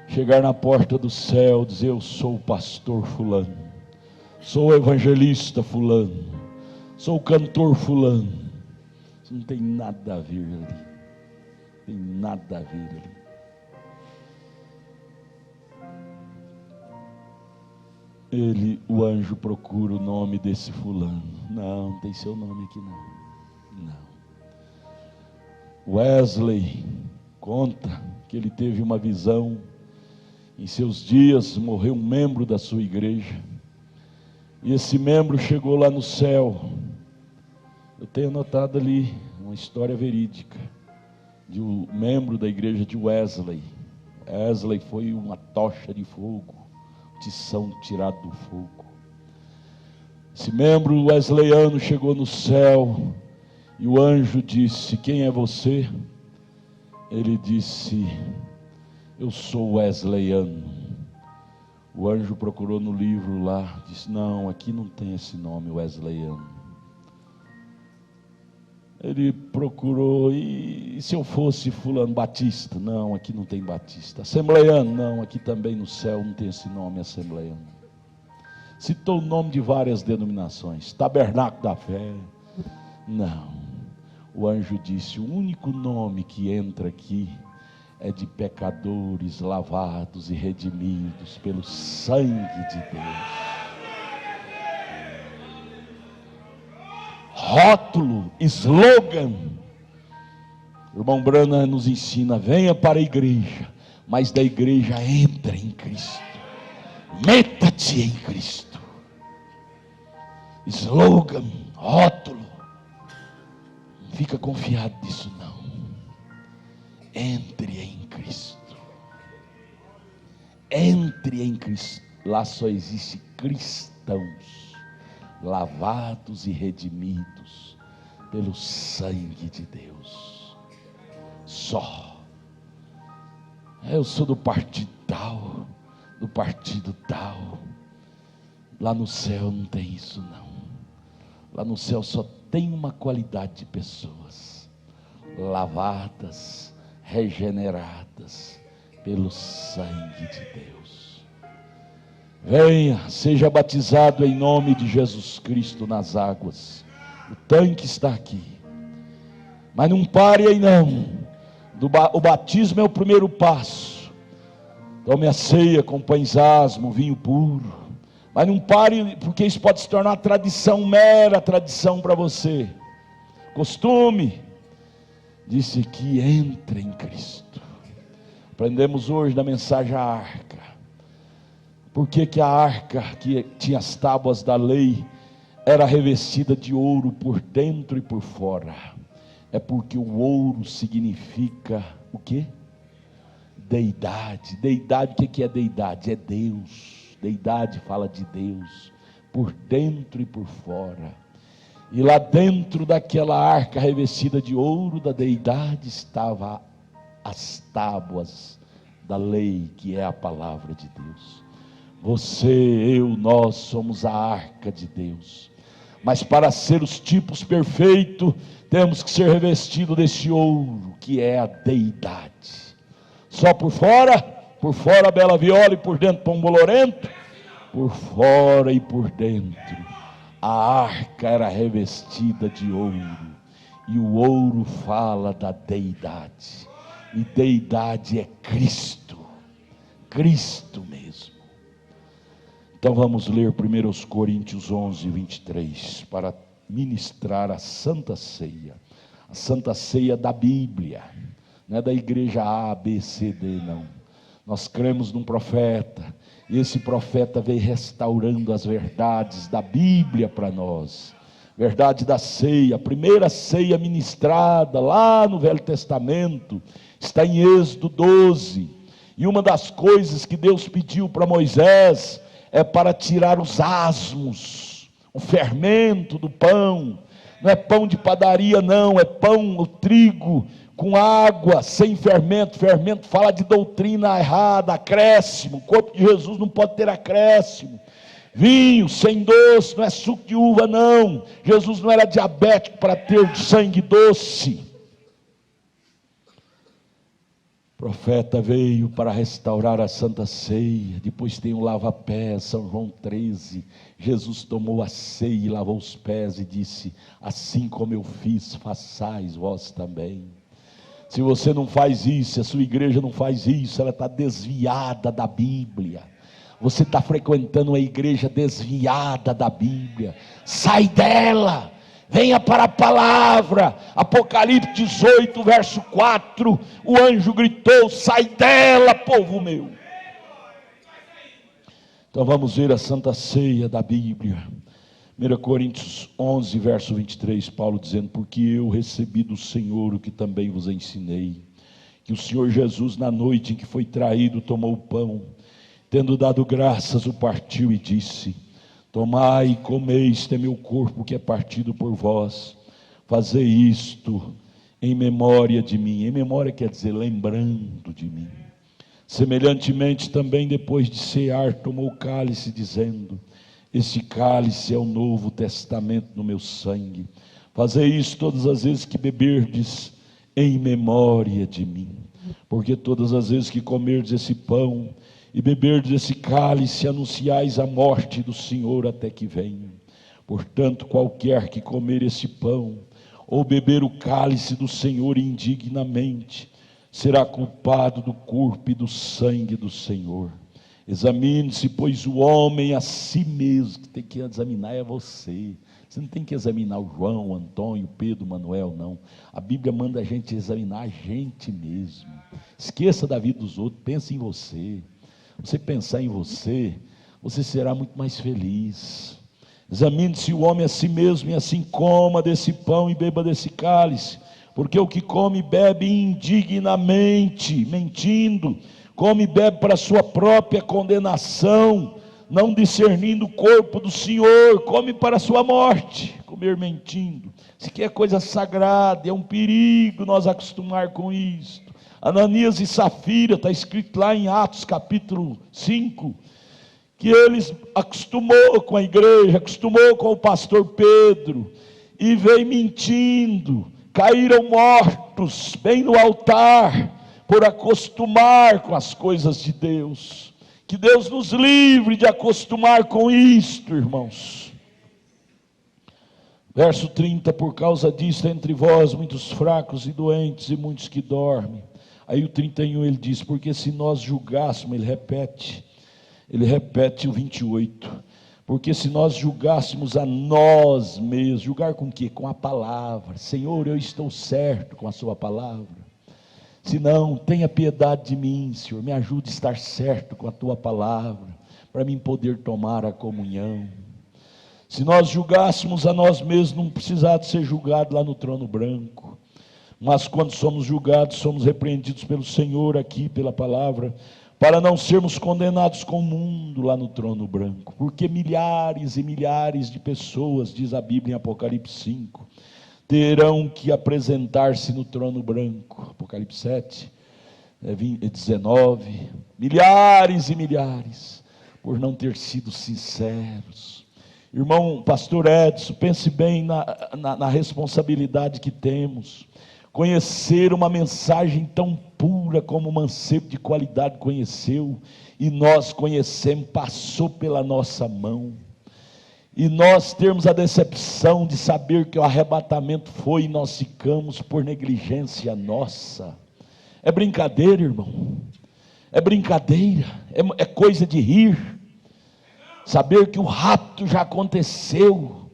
Chegar na porta do céu, dizer: eu sou o pastor fulano, sou o evangelista fulano, sou o cantor fulano. Isso não tem nada a ver ali. Tem nada a ver ali. O anjo procura o nome desse fulano. Não, não tem seu nome aqui não. Não. Wesley conta que ele teve uma visão. Em seus dias morreu um membro da sua igreja. E esse membro chegou lá no céu. Eu tenho anotado ali uma história verídica de um membro da igreja de Wesley. Wesley foi uma tocha de fogo, tição tirado do fogo. Esse membro wesleyano chegou no céu e o anjo disse: quem é você? Ele disse: eu sou wesleyano. O anjo procurou no livro lá, disse: não, aqui não tem esse nome, wesleyano. Ele procurou: e se eu fosse fulano, batista? Não, aqui não tem batista. Assembleiano? Não, aqui também no céu não tem esse nome, assembleiano. Citou o nome de várias denominações. Tabernáculo da Fé? Não. O anjo disse: o único nome que entra aqui é de pecadores lavados e redimidos pelo sangue de Deus. Rótulo, slogan. O irmão Branham nos ensina: venha para a igreja, mas da igreja entra em Cristo. Meta-te em Cristo. Slogan, rótulo. Não fica confiado disso não. Entre em Cristo. Entre em Cristo. Lá só existe cristãos, lavados e redimidos pelo sangue de Deus. só. Eu sou do partido tal, do partido tal. Lá no céu não tem isso não. Lá no céu só tem uma qualidade de pessoas lavadas, regeneradas pelo sangue de Deus. Venha, seja batizado em nome de Jesus Cristo nas águas. O tanque está aqui. Mas não pare aí não. O batismo é o primeiro passo. Tome a ceia com pães asmos, vinho puro. Mas não pare, porque isso pode se tornar tradição, mera tradição para você. Costume. Disse que entra em Cristo. Aprendemos hoje da mensagem a arca. Por que a arca, que tinha as tábuas da lei, era revestida de ouro por dentro e por fora? É porque o ouro significa o quê? Deidade. Deidade, o que é deidade? É Deus. Deidade fala de Deus, por dentro e por fora. E lá dentro daquela arca revestida de ouro da deidade estava as tábuas da lei, que é a palavra de Deus. Você, eu, nós somos a arca de Deus. Mas para ser os tipos perfeitos, temos que ser revestidos desse ouro, que é a deidade. Só por fora bela viola, e por dentro pão bolorento. Por fora e por dentro, a arca era revestida de ouro. E o ouro fala da deidade. E deidade é Cristo. Cristo mesmo. Então vamos ler 1 Coríntios 11, 23, para ministrar a Santa Ceia. A Santa Ceia da Bíblia, não é da igreja A, B, C, D, não. Nós cremos num profeta, e esse profeta veio restaurando as verdades da Bíblia para nós. Verdade da ceia, a primeira ceia ministrada lá no Velho Testamento, está em Êxodo 12. E uma das coisas que Deus pediu para Moisés é para tirar os asmos, o fermento do pão. Não é pão de padaria não, é pão, o trigo, com água, sem fermento. Fermento fala de doutrina errada, acréscimo. O corpo de Jesus não pode ter acréscimo. Vinho sem doce, não é suco de uva não. Jesus não era diabético para ter sangue doce. O profeta veio para restaurar a Santa Ceia. Depois tem o lava-pés, São João 13. Jesus tomou a ceia e lavou os pés e disse: assim como eu fiz, façais vós também. Se você não faz isso, se a sua igreja não faz isso, ela está desviada da Bíblia. Você está frequentando uma igreja desviada da Bíblia. Sai dela, venha para a palavra. Apocalipse 18, verso 4, o anjo gritou: sai dela, povo meu. Então vamos ver a Santa Ceia da Bíblia. 1 Coríntios 11, verso 23, Paulo dizendo: porque eu recebi do Senhor o que também vos ensinei, que o Senhor Jesus, na noite em que foi traído, tomou o pão, tendo dado graças, o partiu e disse: tomai e comei, este é meu corpo que é partido por vós, fazei isto em memória de mim. Em memória quer dizer lembrando de mim. Semelhantemente também, depois de cear, tomou o cálice, dizendo: este cálice é o novo testamento no meu sangue. Fazei isso todas as vezes que beberdes, em memória de mim. Porque todas as vezes que comerdes esse pão e beberdes esse cálice, anunciais a morte do Senhor até que venha. Portanto, qualquer que comer esse pão ou beber o cálice do Senhor indignamente, será culpado do corpo e do sangue do Senhor. Examine-se, pois, o homem a si mesmo. Que tem que examinar é você. Você não tem que examinar o João, o Antônio, o Pedro, o Manuel, não. A Bíblia manda a gente examinar a gente mesmo. Esqueça da vida dos outros, pense em você. Você pensar em você, você será muito mais feliz. Examine-se o homem a si mesmo, e assim coma desse pão e beba desse cálice. Porque o que come e bebe indignamente, mentindo, come e bebe para a sua própria condenação, não discernindo o corpo do Senhor, come para a sua morte. Comer mentindo. Isso aqui é coisa sagrada, é um perigo nós acostumar com isso. Ananias e Safira, está escrito lá em Atos capítulo 5, que eles acostumou com a igreja, acostumou com o pastor Pedro, e veio mentindo, caíram mortos, bem no altar, por acostumar com as coisas de Deus. Que Deus nos livre de acostumar com isto, irmãos. Verso 30, por causa disso, entre vós muitos fracos e doentes, e muitos que dormem. Aí o 31 ele diz, porque se nós julgássemos, ele repete o 28, porque se nós julgássemos a nós mesmos, julgar com o quê? Com a palavra. Senhor, eu estou certo com a sua palavra. Se não, tenha piedade de mim, Senhor, me ajude a estar certo com a tua palavra, para mim poder tomar a comunhão. Se nós julgássemos a nós mesmos, não precisava de ser julgado lá no trono branco. Mas quando somos julgados, somos repreendidos pelo Senhor aqui, pela palavra, para não sermos condenados com o mundo lá no trono branco. Porque milhares e milhares de pessoas, diz a Bíblia em Apocalipse 5, terão que apresentar-se no trono branco. Apocalipse 7, 19, milhares e milhares, por não ter sido sinceros. Irmão pastor Edson, pense bem na responsabilidade que temos. Conhecer uma mensagem tão pura como o mancebo de qualidade conheceu, e nós conhecemos, passou pela nossa mão, e nós termos a decepção de saber que o arrebatamento foi e nós ficamos por negligência nossa. É brincadeira, irmão, é brincadeira, é coisa de rir, saber que o rapto já aconteceu,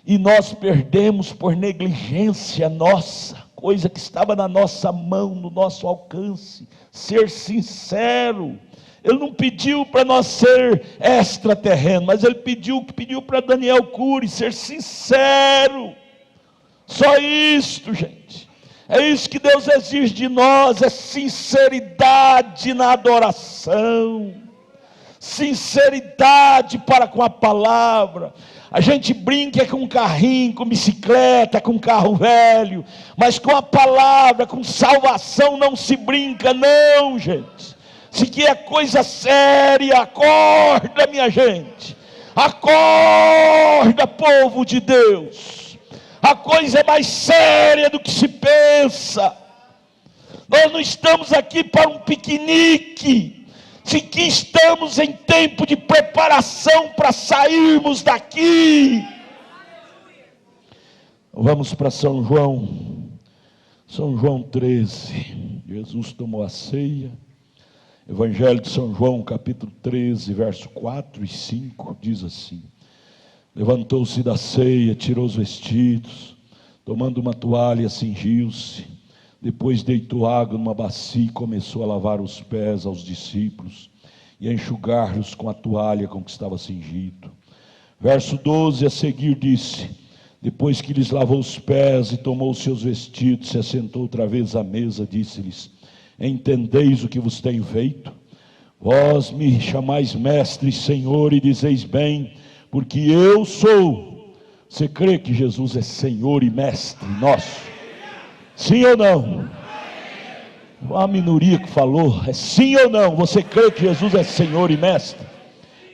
e nós perdemos por negligência nossa, coisa que estava na nossa mão, no nosso alcance. Ser sincero. Ele não pediu para nós ser extraterreno, mas ele pediu para Daniel Cury ser sincero. Só isto, gente. É isso que Deus exige de nós, é sinceridade na adoração, sinceridade para com a palavra. A gente brinca com um carrinho, com bicicleta, com carro velho, mas com a palavra, com salvação não se brinca não, gente. Se que é coisa séria, acorda, minha gente, acorda, povo de Deus. A coisa é mais séria do que se pensa. Nós não estamos aqui para um piquenique, se que estamos em tempo de preparação para sairmos daqui. Vamos para São João 13, Jesus tomou a ceia, Evangelho de São João, capítulo 13, verso 4 e 5, diz assim: levantou-se da ceia, tirou os vestidos, tomando uma toalha, cingiu-se, depois deitou água numa bacia e começou a lavar os pés aos discípulos e a enxugar-los com a toalha com que estava cingido. Verso 12, a seguir disse: depois que lhes lavou os pés e tomou os seus vestidos, se assentou outra vez à mesa, disse-lhes: entendeis o que vos tenho feito? Vós me chamais mestre e Senhor, e dizeis bem, porque eu sou. Você crê que Jesus é Senhor e mestre nosso? Sim ou não? Uma minoria que falou, é sim ou não? Você crê que Jesus é Senhor e mestre?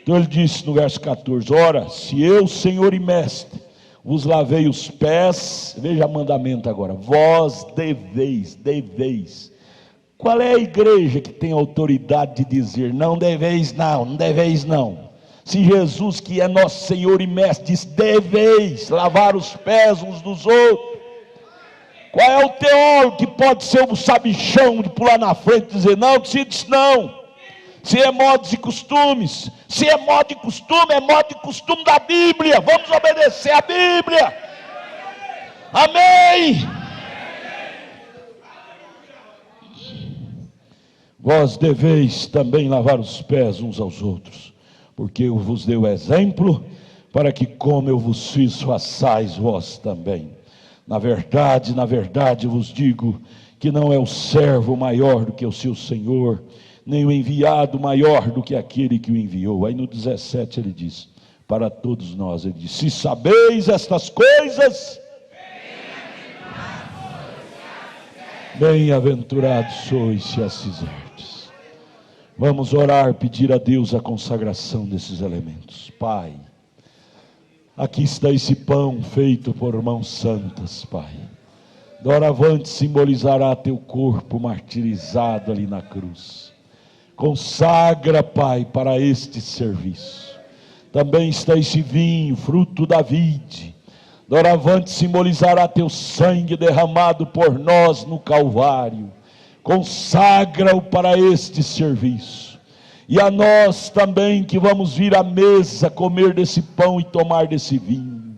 Então ele disse no verso 14: ora, se eu, Senhor e mestre, vos lavei os pés, veja o mandamento agora, vós deveis. Qual é a igreja que tem autoridade de dizer não deveis não? Se Jesus, que é nosso Senhor e mestre, diz deveis lavar os pés uns dos outros, qual é o teólogo que pode ser um sabichão de pular na frente e dizer não, que se diz não? Se é modos e costumes, se é modo de costume, é modo de costume da Bíblia. Vamos obedecer a Bíblia. Amém. Vós deveis também lavar os pés uns aos outros, porque eu vos dei o exemplo, para que como eu vos fiz, façais vós também. Na verdade vos digo, que não é o servo maior do que o seu senhor, nem o enviado maior do que aquele que o enviou. Aí no 17 ele diz, para todos nós, ele diz, se sabeis estas coisas, bem-aventurados sois se as fizerdes. Vamos orar, pedir a Deus a consagração desses elementos. Pai, aqui está esse pão feito por mãos santas, Pai. Doravante simbolizará teu corpo martirizado ali na cruz. Consagra, Pai, para este serviço. Também está esse vinho, fruto da vide. Doravante simbolizará teu sangue derramado por nós no Calvário. Consagra-o para este serviço. E a nós também que vamos vir à mesa comer desse pão e tomar desse vinho.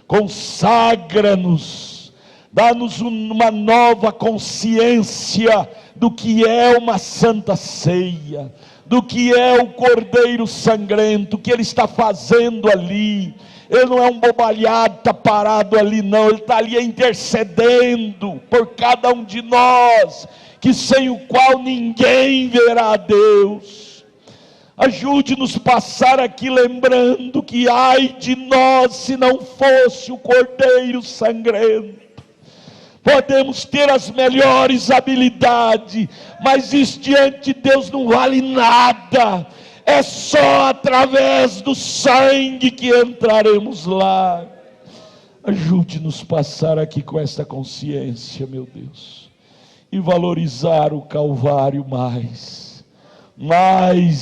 Consagra-nos, dá-nos uma nova consciência do que é uma santa ceia, do que é o Cordeiro sangrento, o que ele está fazendo ali. Ele não é um bobalhado, está parado ali não, ele está ali intercedendo por cada um de nós, que sem o qual ninguém verá a Deus. Ajude-nos a passar aqui lembrando que ai de nós se não fosse o Cordeiro sangrento. Podemos ter as melhores habilidades, mas isso diante de Deus não vale nada. É só através do sangue que entraremos lá. Ajude-nos a passar aqui com esta consciência, meu Deus, e valorizar o Calvário mais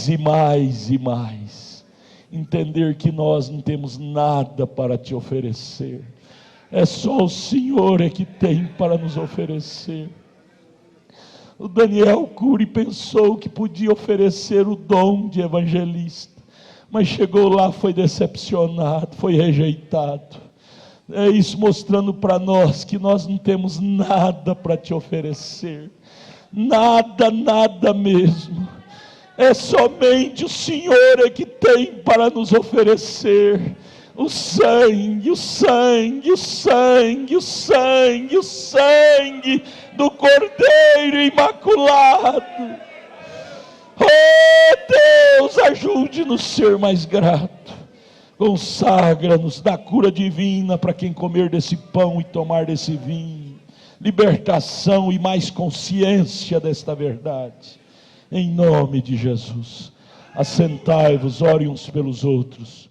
e mais e mais. Entender que nós não temos nada para te oferecer. É só o Senhor que tem para nos oferecer. O Daniel Cury pensou que podia oferecer o dom de evangelista, mas chegou lá, foi decepcionado, foi rejeitado. É isso mostrando para nós que nós não temos nada para te oferecer. Nada, nada mesmo. É somente o Senhor que tem para nos oferecer. O sangue, o sangue, o sangue, o sangue, o sangue do Cordeiro Imaculado. Oh Deus, ajude-nos a ser mais grato. Consagra-nos da cura divina para quem comer desse pão e tomar desse vinho. Libertação e mais consciência desta verdade. Em nome de Jesus. Assentai-vos, orem uns pelos outros.